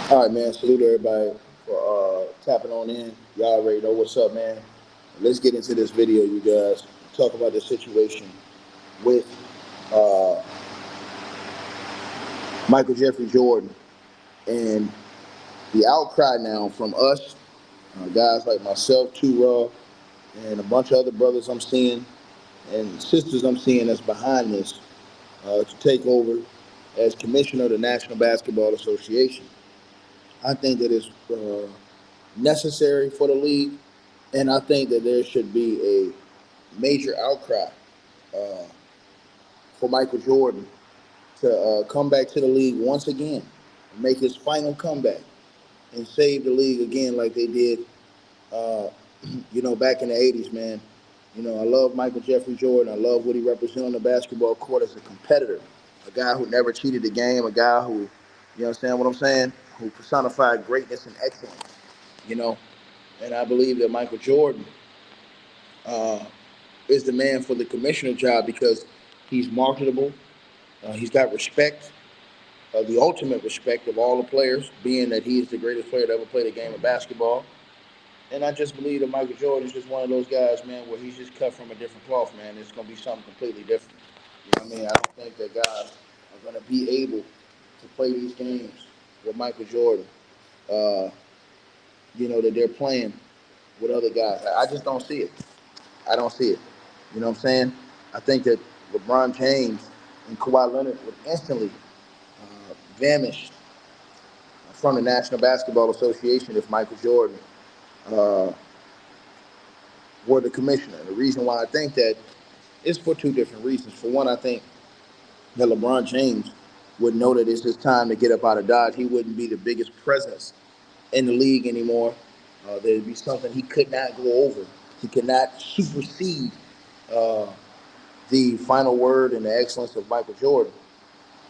All right, man. Salute everybody for tapping on in. Y'all already know what's up, man. Let's get into this video, you guys. Talk about the situation with uh, Michael Jeffrey Jordan and the outcry now from us, guys like myself, Too Raw, and a bunch of other brothers I'm seeing and sisters I'm seeing that's behind this to take over as commissioner of the National Basketball Association. I think that it's necessary for the league, and I think that there should be a major outcry uh, for Michael Jordan to come back to the league once again, make his final comeback, and save the league again like they did, uh, back in the '80s, man. I love Michael Jeffrey Jordan. I love what he represented on the basketball court as a competitor, a guy who never cheated the game, a guy who, you understand what I'm saying, who personified greatness and excellence. You know, and I believe that Michael Jordan uh, is the man for the commissioner job because he's marketable. He's got respect, the ultimate respect of all the players, being that he is the greatest player to ever play the game of basketball. And I just believe that Michael Jordan is just one of those guys, man, where he's just cut from a different cloth, man. It's going to be something completely different. You know what I mean? I don't think that guys are going to be able to play these games with Michael Jordan, uh, that they're playing with other guys. I just don't see it. I don't see it. You know what I'm saying? I think that LeBron James and Kawhi Leonard would instantly vanish from the National Basketball Association if Michael Jordan uh, were the commissioner. And the reason why I think that is for two different reasons. For one, I think that LeBron James would know that it's his time to get up out of Dodge. He wouldn't be the biggest presence in the league anymore. There'd be something he could not go over. He could not supersede uh, the final word and the excellence of Michael Jordan.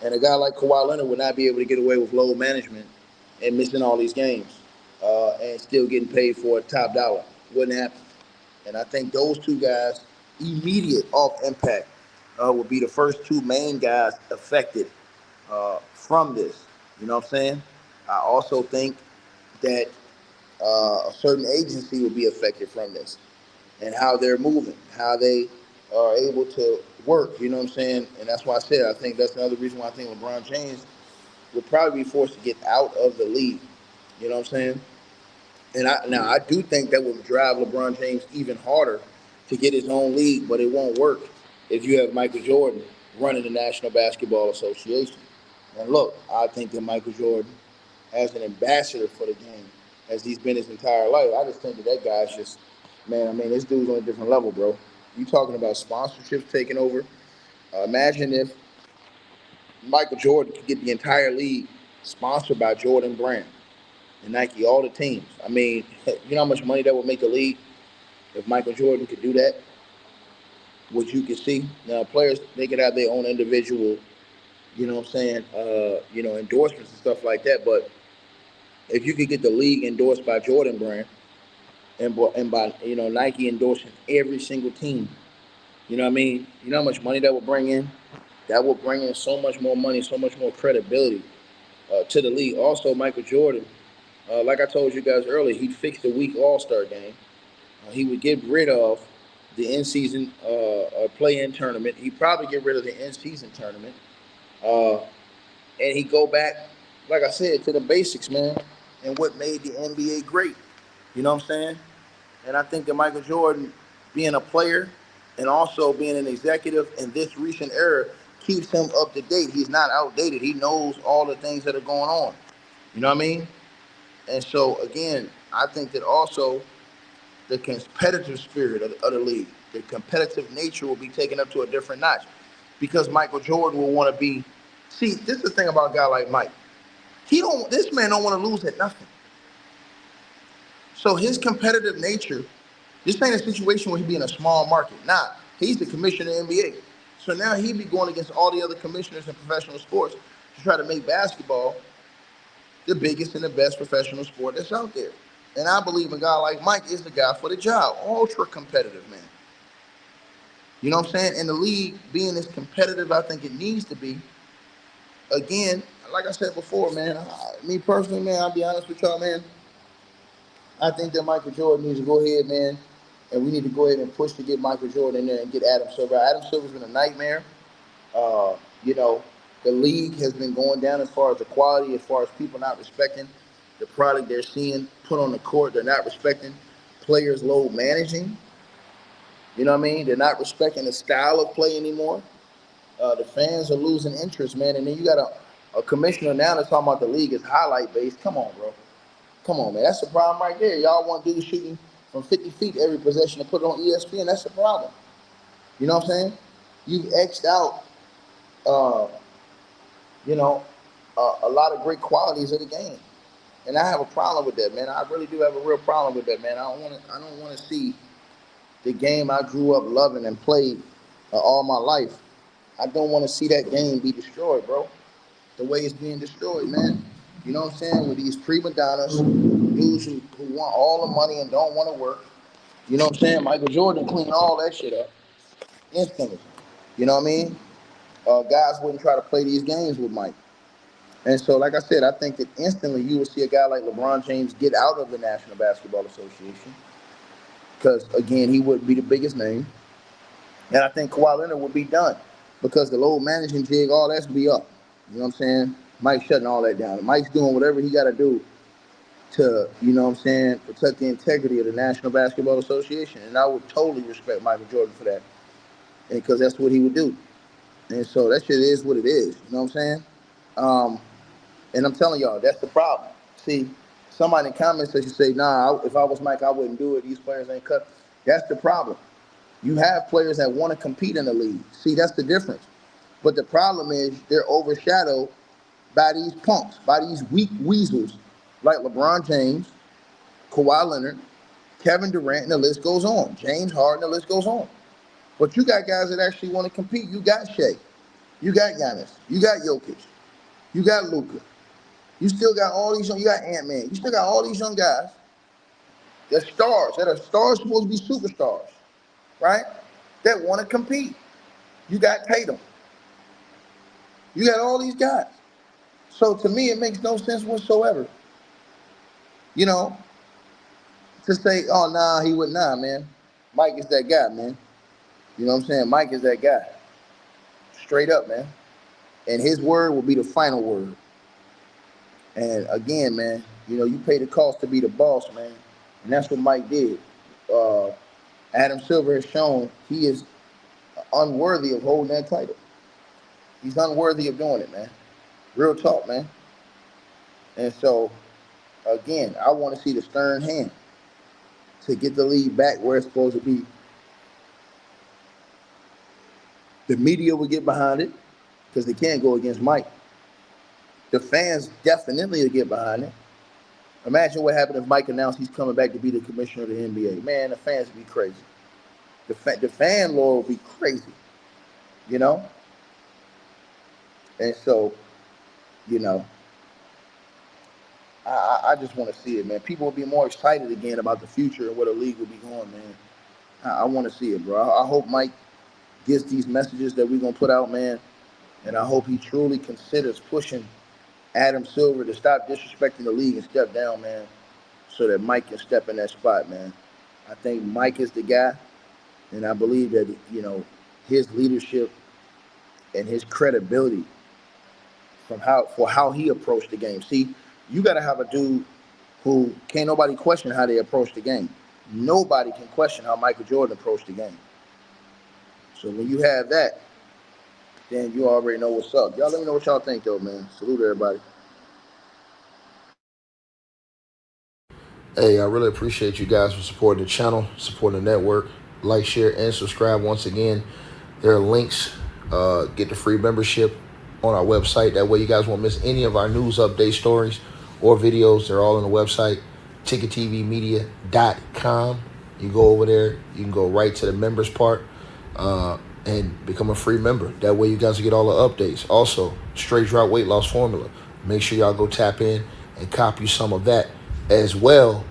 And a guy like Kawhi Leonard would not be able to get away with load management and missing all these games and still getting paid for it top dollar. Wouldn't happen. And I think those two guys, immediate off impact, would be the first two main guys affected from this. You know what I'm saying? I also think that a certain agency would be affected from this and how they're moving, how they are able to work. You know what I'm saying? And that's why I said I think that's another reason why I think LeBron James would probably be forced to get out of the league. You know what I'm saying? And I do think that would drive LeBron James even harder to get his own league, but it won't work if you have Michael Jordan running the National Basketball Association. And look, I think that Michael Jordan, as an ambassador for the game, as he's been his entire life, I just think that guy's just, man, I mean, this dude's on a different level, bro. You talking about sponsorships taking over? Imagine if Michael Jordan could get the entire league sponsored by Jordan Brand and Nike, all the teams. I mean, you know how much money that would make the league if Michael Jordan could do that? Which you can see. Now, players, they could have their own individual, endorsements and stuff like that. But if you could get the league endorsed by Jordan Brand and by, Nike endorsing every single team, you know what I mean? You know how much money that would bring in? That would bring in so much more money, so much more credibility to the league. Also, Michael Jordan, like I told you guys earlier, he'd fix the weak All Star game. He would get rid of the in-season play-in tournament. He'd probably get rid of the in-season tournament, uh, and he'd go back, like I said, to the basics, man, and what made the NBA great. You know what I'm saying? And I think that Michael Jordan, being a player and also being an executive in this recent era, keeps him up to date. He's not outdated. He knows all the things that are going on. You know what I mean? And so, again, I think that also the competitive spirit of the league, the competitive nature will be taken up to a different notch because Michael Jordan will want to be. See, this is the thing about a guy like Mike. He don't. This man don't want to lose at nothing. So his competitive nature. This ain't a situation where he be in a small market. Nah, he's the commissioner of the NBA. So now he be going against all the other commissioners in professional sports to try to make basketball the biggest and the best professional sport that's out there. And I believe a guy like Mike is the guy for the job. Ultra competitive, man. You know what I'm saying? And the league being as competitive I think it needs to be, again, like I said before, man, me personally, man, I'll be honest with y'all, man. I think that Michael Jordan needs to go ahead, man, and we need to go ahead and push to get Michael Jordan in there and get Adam Silver. Adam Silver's been a nightmare. Uh, you know, the league has been going down as far as the quality, as far as people not respecting the product they're seeing put on the court. They're not respecting players' load managing. You know what I mean? They're not respecting the style of play anymore. The fans are losing interest, man. And then you got a commissioner now that's talking about the league is highlight based. Come on, bro. Come on, man. That's the problem right there. Y'all want dudes shooting from 50 feet every possession to put it on ESPN. That's the problem. You know what I'm saying? You've X'd out, uh, you know, a lot of great qualities of the game. And I have a problem with that, man. I really do have a real problem with that, man. I don't want to see the game I grew up loving and played all my life. I don't want to see that game be destroyed, bro. The way it's being destroyed, man. You know what I'm saying? With these prima donnas, dudes who want all the money and don't want to work. You know what I'm saying? Michael Jordan cleaned all that shit up instantly. You know what I mean? Guys wouldn't try to play these games with Mike. And so, like I said, I think that instantly you would see a guy like LeBron James get out of the National Basketball Association because, again, he would be the biggest name. And I think Kawhi Leonard would be done because the load managing jig, all that's be up. You know what I'm saying? Mike's shutting all that down. Mike's doing whatever he got to do to, you know what I'm saying, protect the integrity of the National Basketball Association. And I would totally respect Michael Jordan for that because that's what he would do. And so that shit is what it is. You know what I'm saying? And I'm telling y'all, that's the problem. See, somebody in the comments that you say, nah, if I was Mike, I wouldn't do it. These players ain't cut. That's the problem. You have players that want to compete in the league. See, that's the difference. But the problem is they're overshadowed by these punks, by these weak weasels like LeBron James, Kawhi Leonard, Kevin Durant, and the list goes on. James Harden, the list goes on. But you got guys that actually want to compete. You got Shea. You got Giannis. You got Jokic. You got Luka. You still got all these young, you got Ant-Man. You still got all these young guys that are stars supposed to be superstars, right? That want to compete. You got Tatum. You got all these guys. So to me, it makes no sense whatsoever, you know, to say, oh, nah, he would, nah, man. Mike is that guy, man. You know what I'm saying? Mike is that guy. Straight up, man. And his word will be the final word. And again, man, you know, you pay the cost to be the boss, man. And that's what Mike did. Adam Silver has shown he is unworthy of holding that title. He's unworthy of doing it, man. Real talk, man. And so, again, I want to see the stern hand to get the league back where it's supposed to be. The media will get behind it because they can't go against Mike. The fans definitely will get behind it. Imagine what happened if Mike announced he's coming back to be the commissioner of the NBA. Man, the fans would be crazy. The fan lore would be crazy, you know? And so, you know, I just want to see it, man. People will be more excited again about the future and where the league will be going, man. I want to see it, bro. I hope Mike gets these messages that we're going to put out, man. And I hope he truly considers pushing Adam Silver to stop disrespecting the league and step down, man, so that Mike can step in that spot, man. I think Mike is the guy, and I believe that, you know, his leadership and his credibility for how he approached the game. See, you got to have a dude who can't nobody question how they approach the game. Nobody can question how Michael Jordan approached the game. So when you have that, then you already know what's up. Y'all let me know what y'all think, though, man. Salute everybody. Hey, I really appreciate you guys for supporting the channel, supporting the network. Like, share, and subscribe. Once again, there are links. Get the free membership on our website. That way you guys won't miss any of our news update stories or videos. They're all on the website, ticketvmedia.com. You go over there. You can go right to the members part and become a free member. That way you guys will get all the updates. Also, straight drop weight loss formula. Make sure y'all go tap in and copy some of that, as well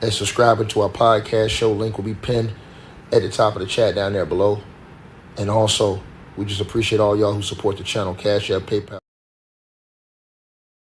as subscribing to our podcast show. Link will be pinned at the top of the chat down there below. And also, we just appreciate all y'all who support the channel. Cash App, PayPal.